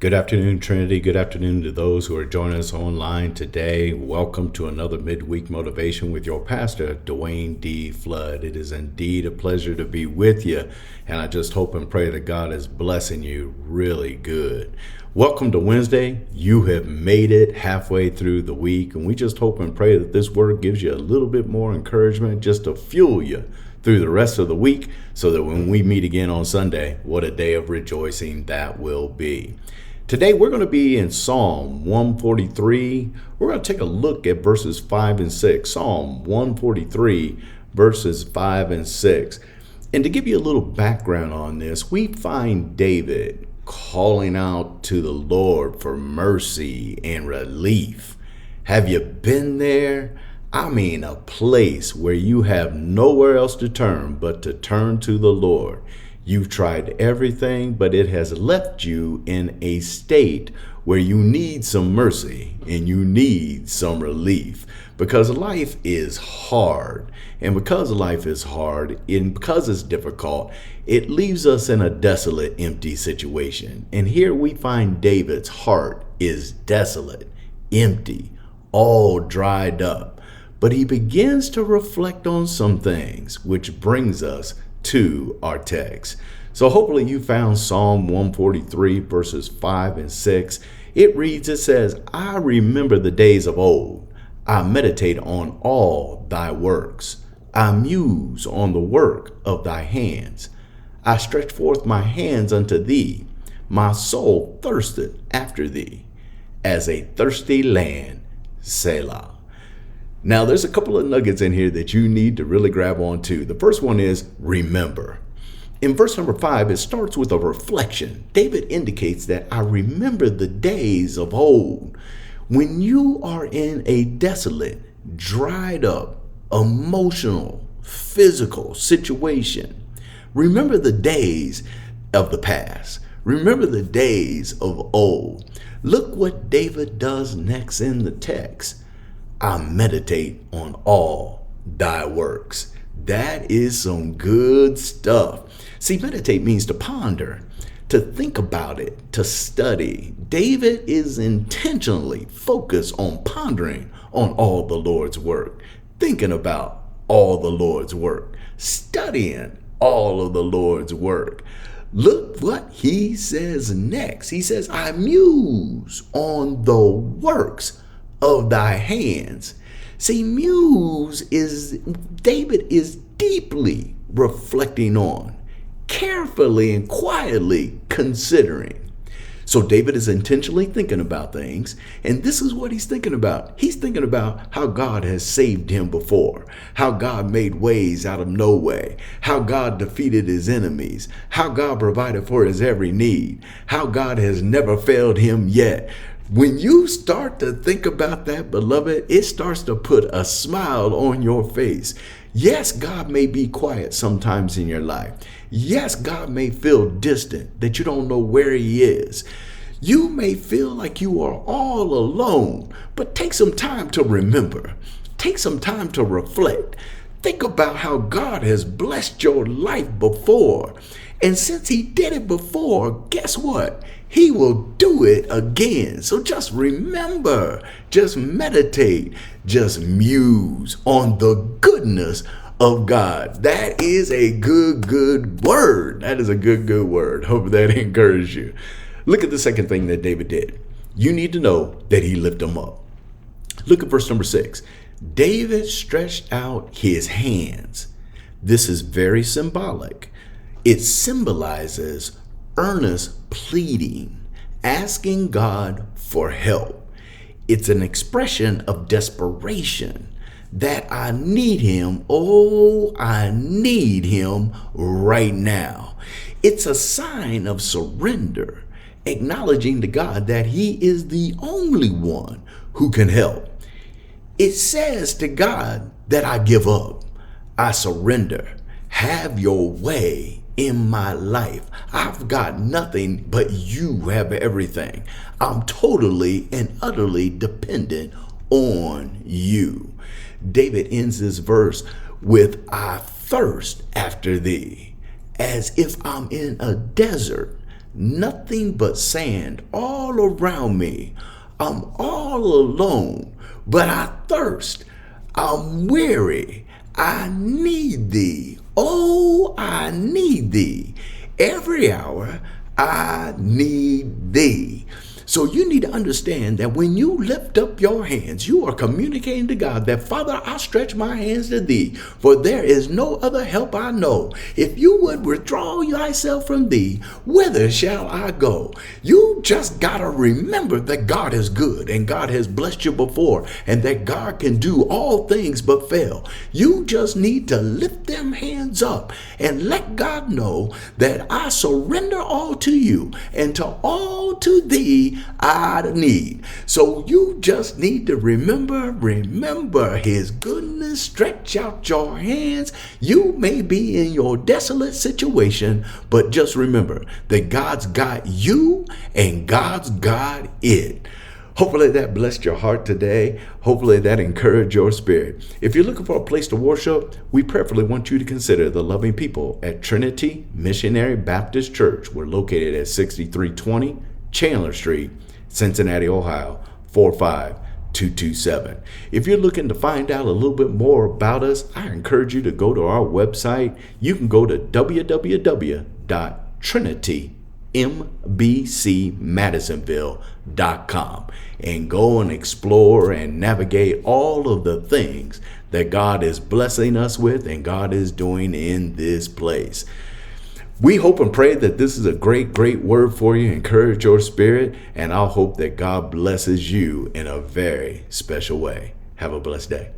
Good afternoon, Trinity. Good afternoon to those who are joining us online today. Welcome to another midweek motivation with your pastor, Dwayne D. Flood. It is indeed a pleasure to be with you, and I just hope and pray that God is blessing you really good. Welcome to Wednesday. You have made it halfway through the week, and we just hope and pray that this word gives you a little bit more encouragement just to fuel you through the rest of the week so that when we meet again on Sunday, what a day of rejoicing that will be. Today we're going to be in Psalm 143. We're going to take a look at verses 5 and 6. Psalm 143, verses 5 and 6. And to give you a little background on this, we find David calling out to the Lord for mercy and relief. Have you been there? I mean, a place where you have nowhere else to turn but to turn to the Lord. You've tried everything, but it has left you in a state where you need some mercy and you need some relief because life is hard. And because life is hard and because it's difficult, it leaves us in a desolate, empty situation. And here we find David's heart is desolate, empty, all dried up. But he begins to reflect on some things, which brings us to our text. So hopefully you found Psalm 143 verses 5 and 6. It says, I remember the days of old. I meditate on all thy works. I muse on the work of thy hands. I stretch forth my hands unto thee. My soul thirsteth after thee, as a thirsty land, Selah. Now, there's a couple of nuggets in here that you need to really grab onto. The first one is remember. In verse number 5, it starts with a reflection. David indicates that I remember the days of old. When you are in a desolate, dried up, emotional, physical situation, remember the days of the past. Remember the days of old. Look what David does next in the text. I meditate on all thy works. That is some good stuff. See, meditate means to ponder, to think about it, to study. David is intentionally focused on pondering on all the Lord's work, thinking about all the Lord's work, studying all of the Lord's work. Look what he says next. He says, I muse on the works of thy hands. See, David is deeply reflecting on, carefully and quietly considering. So David is intentionally thinking about things, and this is what he's thinking about. He's thinking about how God has saved him before, how God made ways out of no way, how God defeated his enemies, how God provided for his every need, how God has never failed him yet. When you start to think about that, beloved, it starts to put a smile on your face. Yes, God may be quiet sometimes in your life. Yes, God may feel distant, that you don't know where he is. You may feel like you are all alone, but take some time to remember. Take some time to reflect. Think about how God has blessed your life before. And since he did it before, guess what? He will do it again. So just remember, just meditate, just muse on the goodness of God. That is a good word. That is a good word. Hope that encouraged you. Look at the second thing that David did. You need to know that he lifted him up. Look at verse number 6. David stretched out his hands. This is very symbolic. It symbolizes earnest pleading, asking God for help. It's an expression of desperation that I need him. Oh, I need him right now. It's a sign of surrender, acknowledging to God that he is the only one who can help. It says to God that I give up. I surrender. Have your way in my life. I've got nothing, but you have everything. I'm totally and utterly dependent on you. David ends this verse with, I thirst after thee, as if I'm in a desert nothing but sand all around me. I'm all alone, but I thirst. I'm weary. I need thee. Oh, I need thee. Every hour I need thee. So you need to understand that when you lift up your hands, you are communicating to God that, Father, I stretch my hands to thee, for there is no other help I know. If you would withdraw thyself from thee, whither shall I go? You just got to remember that God is good and God has blessed you before and that God can do all things but fail. You just need to lift them hands up and let God know that I surrender all to you, and to all to thee I need. So you just need to remember his goodness. Stretch out your hands. You may be in your desolate situation, but just remember that God's got you and God's got it. Hopefully that blessed your heart today. Hopefully that encouraged your spirit. If you're looking for a place to worship, we prayerfully want you to consider the loving people at Trinity Missionary Baptist Church. We're located at 6320 Chandler Street, Cincinnati, Ohio, 45227. If you're looking to find out a little bit more about us, I encourage you to go to our website. You can go to www.trinitymBCMadisonville.com and go and explore and navigate all of the things that God is blessing us with and God is doing in this place. We hope and pray that this is a great word for you, encourage your spirit, and I'll hope that God blesses you in a very special way. Have a blessed day.